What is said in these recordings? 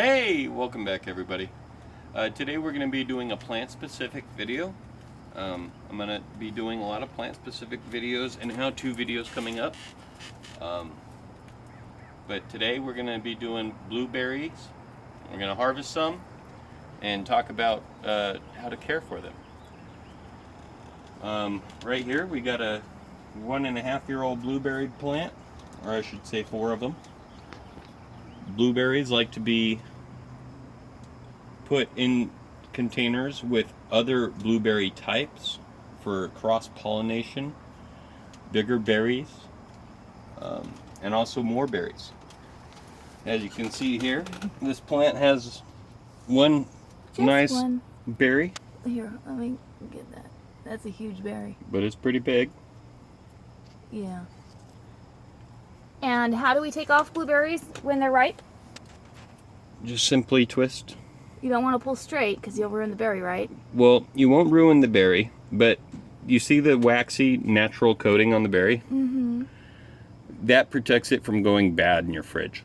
Hey, welcome back everybody. Today we're going to be doing a plant-specific video. I'm going to be doing a lot of plant-specific videos and how-to videos coming up. But today we're going to be doing blueberries. We're going to harvest some and talk about how to care for them. Right here we got a 1.5-year-old blueberry plant, or I should say 4 of them. Blueberries like to be put in containers with other blueberry types for cross-pollination, bigger berries, and also more berries. As you can see here, this plant has one nice berry. Here, let me get that. That's a huge berry. But it's pretty big. Yeah. And how do we take off blueberries when they're ripe? Just simply twist. You don't want to pull straight because you'll ruin the berry, right? Well, you won't ruin the berry, but you see the waxy natural coating on the berry? Mm-hmm. That protects it from going bad in your fridge.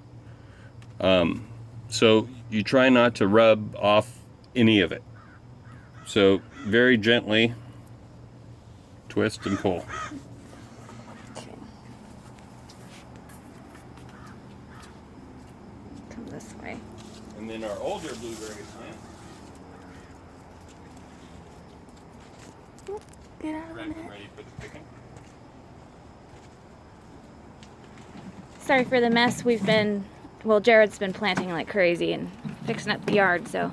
So you try not to rub off any of it. So very gently twist and pull. Come this way. And then our older blueberry plant. Get out of it. Ready for the picking. Sorry for the mess. Jared's been planting like crazy and fixing up the yard, so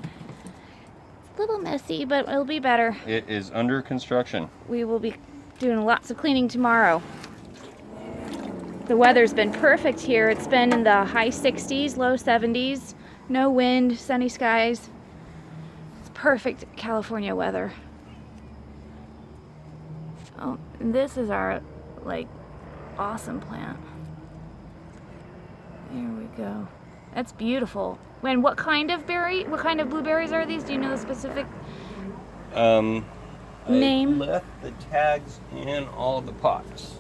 it's a little messy, but it'll be better. It is under construction. We will be doing lots of cleaning tomorrow. The weather's been perfect here. It's been in the high 60s, low 70s, no wind, sunny skies. It's perfect California weather. Oh, and this is our, awesome plant. There we go. That's beautiful. What kind of blueberries are these? Do you know the specific name? I left the tags in all the pots.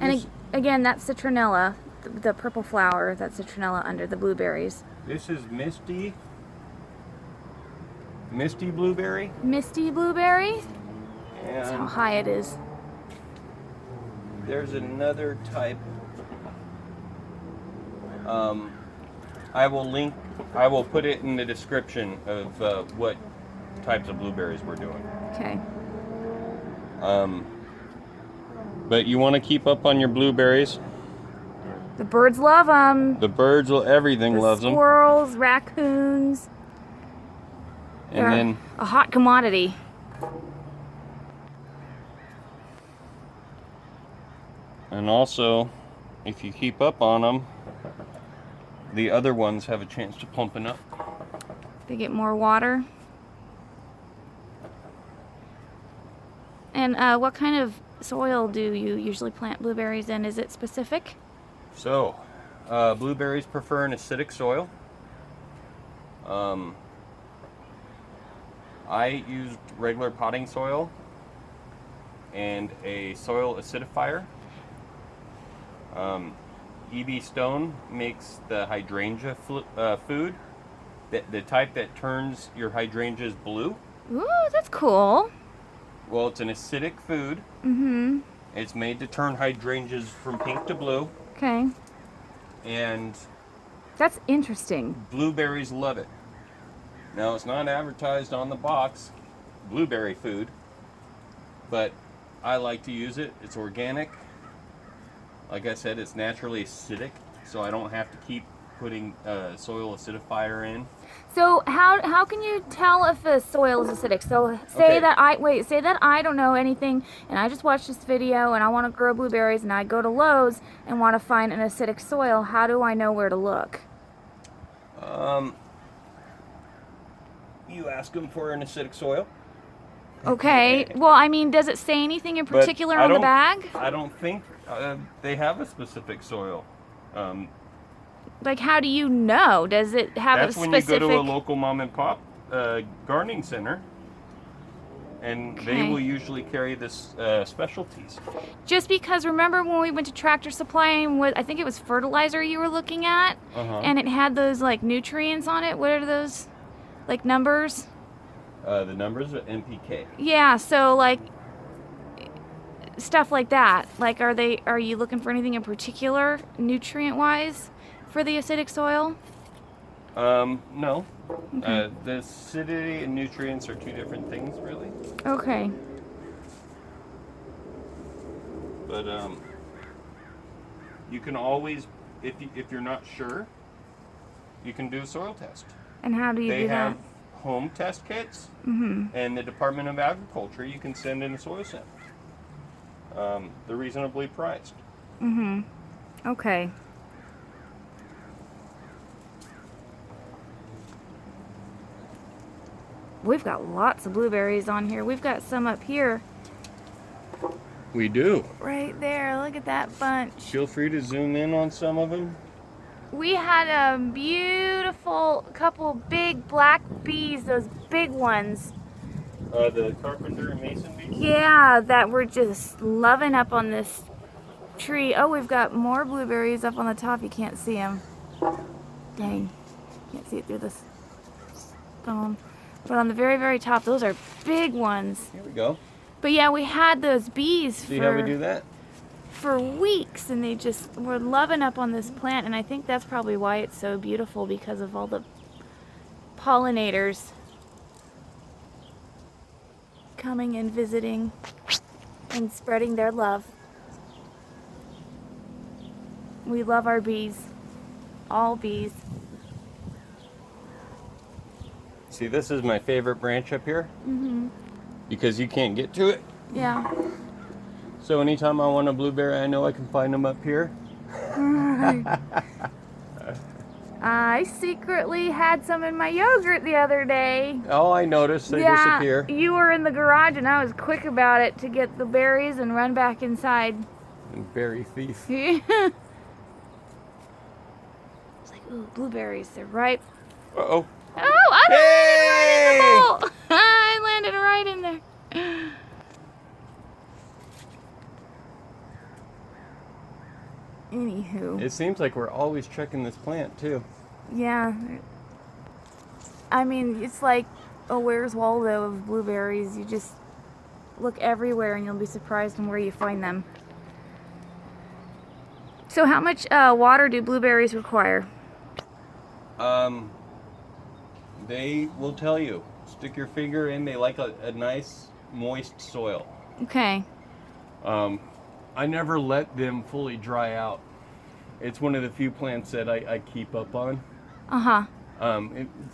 And again, that's citronella, the purple flower. That's citronella under the blueberries. This is Misty blueberry. Misty blueberry? That's how And high it is. there's another type. I will put it in the description of what types of blueberries we're doing. Okay. But you want to keep up on your blueberries. The birds love them. The birds everything loves them. Squirrels, raccoons. And They're then a hot commodity. and also, if you keep up on them, the other ones have a chance to plumpen up. They get more water. And what kind of soil do you usually plant blueberries in? Is it specific? So, blueberries prefer an acidic soil. I used regular potting soil and a soil acidifier. EB Stone makes the hydrangea food, the type that turns your hydrangeas blue. Ooh, that's cool. Well, it's an acidic food. Mm-hmm. It's made to turn hydrangeas from pink to blue, Okay. and That's interesting. blueberries love it. Now, it's not advertised on the box, blueberry food, but I like to use it. It's organic. Like I said, it's naturally acidic, so I don't have to keep putting soil acidifier in. So how can you tell if the soil is acidic? So say Okay. that I don't know anything and I just watched this video and I want to grow blueberries and I go to Lowe's and want to find an acidic soil. How do I know where to look? You ask them for an acidic soil. Okay. Well, I mean, does it say anything in particular on the bag? I don't think they have a specific soil. Like, how do you know? Does it have a That's specific? when you go to a local mom and pop gardening center, and Okay. they will usually carry this specialties. Just because, remember when we went to Tractor Supply and I think it was fertilizer you were looking at, and it had those like nutrients on it. What are those, like numbers? The numbers are NPK. Yeah, so like stuff like that. Like, are you looking for anything in particular, nutrient-wise, for the acidic soil? No. Okay. The acidity and nutrients are two different things, really. Okay. But you can always, if you're not sure, you can do a soil test. And how do you They do have that? home test kits, Mm-hmm. and the Department of Agriculture, you can send in a soil sample. They're reasonably priced. Mm-hmm. Okay. We've got lots of blueberries on here. We've got some up here. We do. Right there. Look at that bunch. Feel free to zoom in on some of them. We had a beautiful couple big black bees, those big ones. The carpenter and mason bees. Yeah, that were just loving up on this tree. Oh, we've got more blueberries up on the top. You can't see them. Dang. Can't see it through this phone. But on the very, very top, those are big ones. Here we go. But yeah, we had those bees See how we do that? for weeks, and they just were loving up on this plant, and I think that's probably why it's so beautiful, because of all the pollinators coming and visiting and spreading their love. We love our bees. All bees. See, this is my favorite branch up here Mm-hmm. because you can't get to it. Yeah. So anytime I want a blueberry, I know I can find them up here. I secretly had some in my yogurt the other day. Oh, I noticed they disappear. You were in the garage and I was quick about it to get the berries and run back inside. Berry thief. It's like, ooh, blueberries, they're ripe. Uh-oh. Oh, I Hey! landed right in the bowl. I landed right in there. Anywho. It seems like we're always checking this plant, too. Yeah. I mean, it's like a Where's Waldo of blueberries. You just look everywhere and you'll be surprised on where you find them. So how much water do blueberries require? They will tell you. Stick your finger in. They like a nice, moist soil. Okay. I never let them fully dry out. It's one of the few plants that I keep up on. Uh-huh.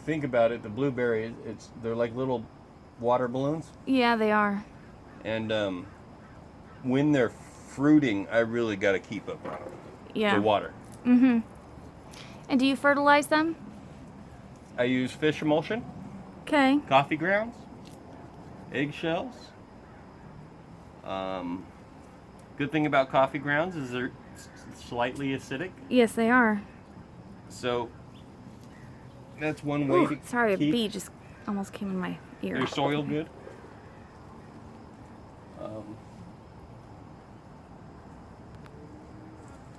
Think about it. The blueberry, they're like little water balloons. Yeah, they are. And when they're fruiting, I really got to keep up on them. Yeah. The water. Mm-hmm. And do you fertilize them? I use fish emulsion, Okay. coffee grounds, eggshells. Good thing about coffee grounds is they're slightly acidic. Yes, they are. So that's one way Ooh, to sorry, a keep bee just almost came in my ear. your soil good.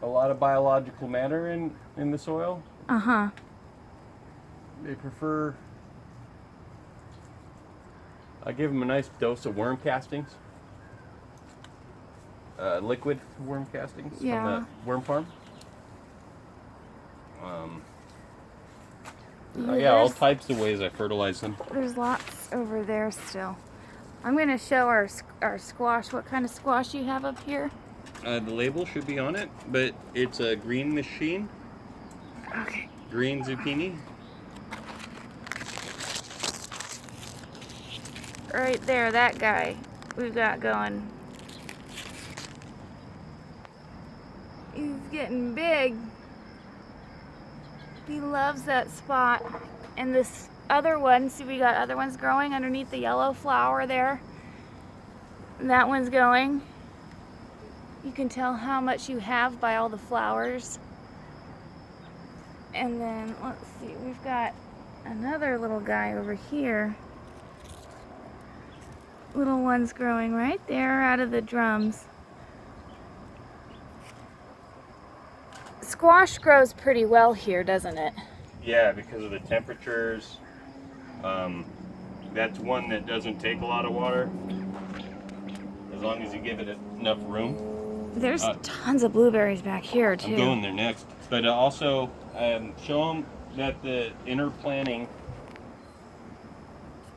A lot of biological matter in the soil. Uh-huh. They prefer. I give them a nice dose of worm castings. Liquid worm castings Yeah. from the worm farm. Yeah, all There's- types of ways I fertilize them. There's lots over there still. I'm going to show our squash, what kind of squash you have up here. The label should be on it, but it's a green machine, Okay. green zucchini. Right there, that guy we've got going. He's getting big. He loves that spot. And this other one, see, we got other ones growing underneath the yellow flower there. And that one's going. You can tell how much you have by all the flowers. And then, let's see, we've got another little guy over here. little ones growing right there out of the drums. Squash grows pretty well here, doesn't it? Yeah, because of the temperatures. That's one that doesn't take a lot of water, as long as you give it enough room. There's tons of blueberries back here too. I'm going there next. But also, show them that the interplanting,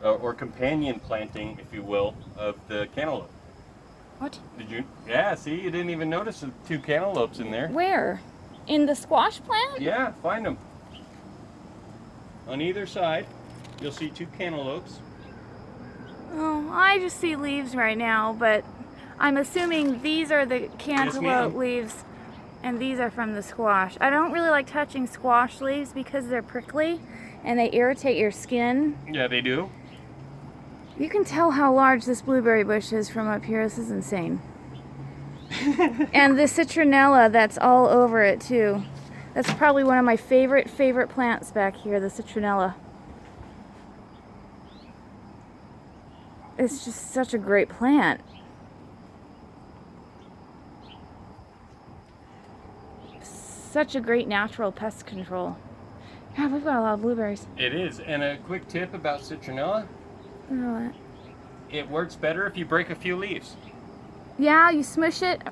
or companion planting, if you will, of the cantaloupe. What? Did you? Yeah, see, you didn't even notice the 2 cantaloupes in there. Where? In the squash plant? Yeah, find them. On either side, you'll see 2 cantaloupes. Oh, I just see leaves right now, but I'm assuming these are the cantaloupe leaves and these are from the squash. I don't really like touching squash leaves because they're prickly and they irritate your skin. Yeah, they do. You can tell how large this blueberry bush is from up here. This is insane. And the citronella that's all over it too. That's probably one of my favorite plants back here, the citronella. It's just such a great plant. Such a great natural pest control. Yeah, we've got a lot of blueberries. It is. And a quick tip about citronella. What? It works better if you break a few leaves. Yeah, you smush it. You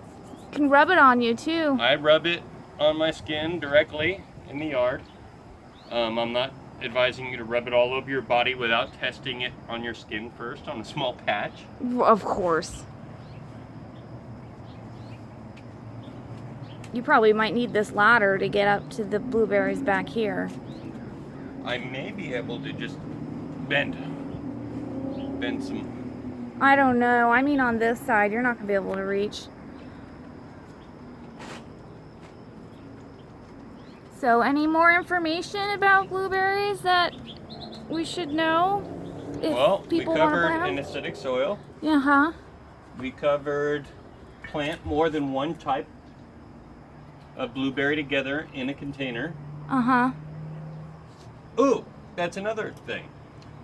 can rub it on you too. I rub it on my skin directly in the yard. I'm not advising you to rub it all over your body without testing it on your skin first on a small patch. Of course. You probably might need this ladder to get up to the blueberries back here. I may be able to just bend some. I don't know. I mean on this side, you're not going to be able to reach. So any more information about blueberries that we should know? If Well, we people want to covered plant an them? acidic soil. Uh-huh. We covered plant more than one type of blueberry together in a container. Uh-huh. Ooh, that's another thing.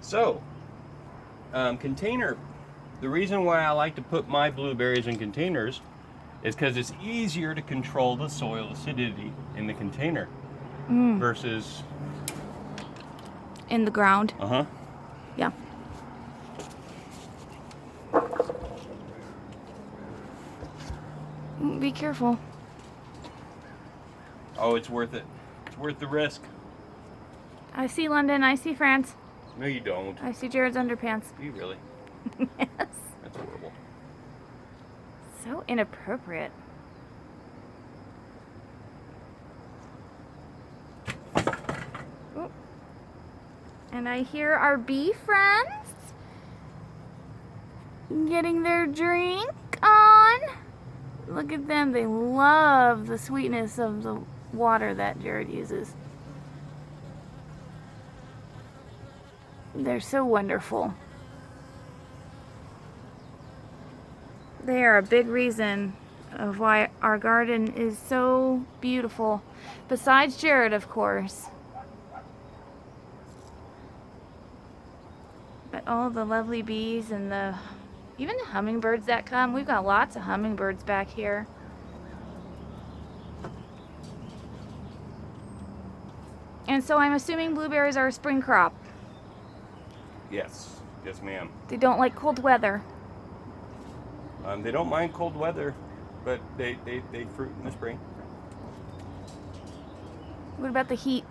So, container, the reason why I like to put my blueberries in containers is because it's easier to control the soil acidity in the container versus... In the ground. Uh-huh. Yeah. Be careful. Oh, it's worth it. It's worth the risk. I see London. I see France. No, you don't. I see Jared's underpants. Do you really? Yes. That's horrible. So inappropriate. Ooh. And I hear our bee friends getting their drink on. Look at them. They love the sweetness of the water that Jared uses. They're so wonderful. They are a big reason of why our garden is so beautiful. Besides Jared, of course. But all the lovely bees and even the hummingbirds that come. We've got lots of hummingbirds back here. And so I'm assuming blueberries are a spring crop. Yes. Yes, ma'am. They don't like cold weather. They don't mind cold weather, but they fruit in the spring. What about the heat?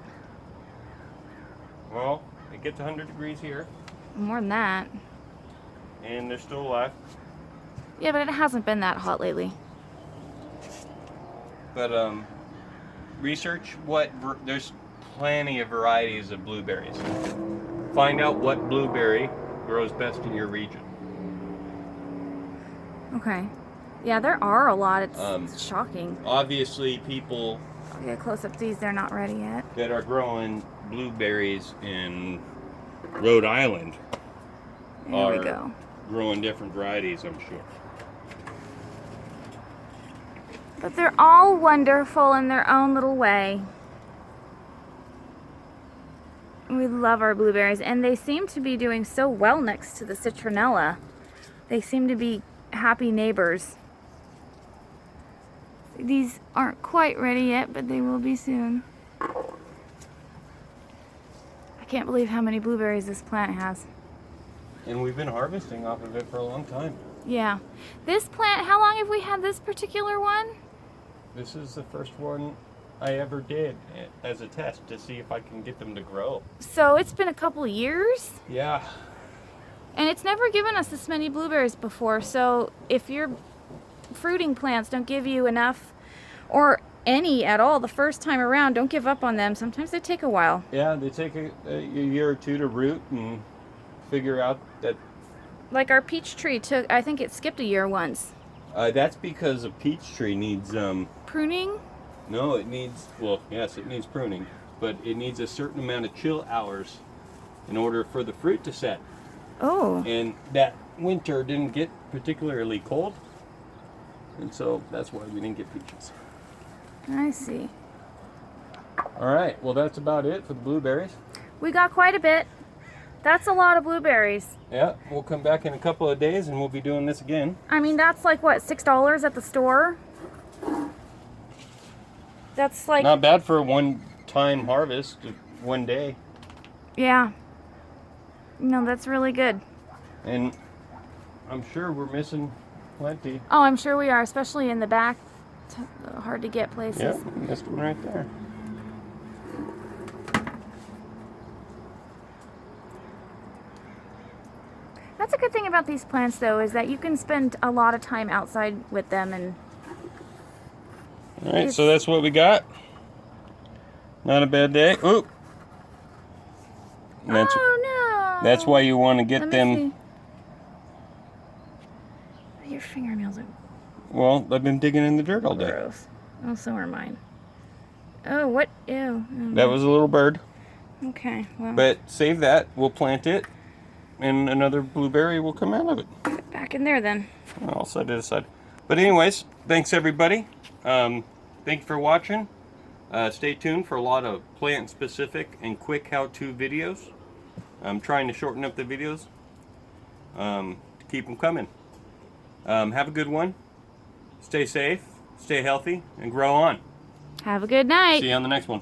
Well, it gets 100 degrees here, More than that. and they're still alive. Yeah, but it hasn't been that hot lately. But research there's plenty of varieties of blueberries. Find out what blueberry grows best in your region. Okay. Yeah, there are a lot. It's shocking. Obviously, people I'll get a close up these. They're not ready yet. that are growing blueberries in Rhode Island There we go. growing different varieties, I'm sure. But they're all wonderful in their own little way. We love our blueberries, and they seem to be doing so well next to the citronella. They seem to be happy neighbors. These aren't quite ready yet, but they will be soon. I can't believe how many blueberries this plant has. And we've been harvesting off of it for a long time. Yeah. This plant, how long have we had this particular one? This is the first one I ever did as a test to see if I can get them to grow. So it's been a couple of years? Yeah. And it's never given us this many blueberries before, so if your fruiting plants don't give you enough or any at all the first time around, don't give up on them. Sometimes they take a while. Yeah, they take a year or two to root and figure out that... Like our peach tree took, I think it skipped a year once. that's because a peach tree needs... Pruning? No, it needs... Well, yes, it needs pruning. But it needs a certain amount of chill hours in order for the fruit to set. Oh. And that winter didn't get particularly cold. And so that's why we didn't get peaches. I see. All right, well that's about it for the blueberries. We got quite a bit. That's a lot of blueberries. Yeah, we'll come back in a couple of days and we'll be doing this again. I mean, that's like what, $6 at the store? That's like... Not bad for a one-time harvest, one day. Yeah. No, that's really good. And I'm sure we're missing plenty. Oh, I'm sure we are, especially in the back, hard to get places. Yeah, missed one right there. That's a good thing about these plants, though, is that you can spend a lot of time outside with them. And all right, so that's what we got. Not a bad day. Ooh. Oh, no. That's why you want to get Let me them... see. Your fingernails are Well, I've been digging in the dirt all day. gross. Oh, so are mine. Oh, what? Ew. That was a little bird. Okay, well. But save that. We'll plant it. And another blueberry will come out of it. Put it back in there, then. I'll set it aside. But anyways, thanks everybody. Thank you for watching. Stay tuned for a lot of plant-specific and quick how-to videos. I'm trying to shorten up the videos to keep them coming. Have a good one. Stay safe, stay healthy, and grow on. Have a good night. See you on the next one.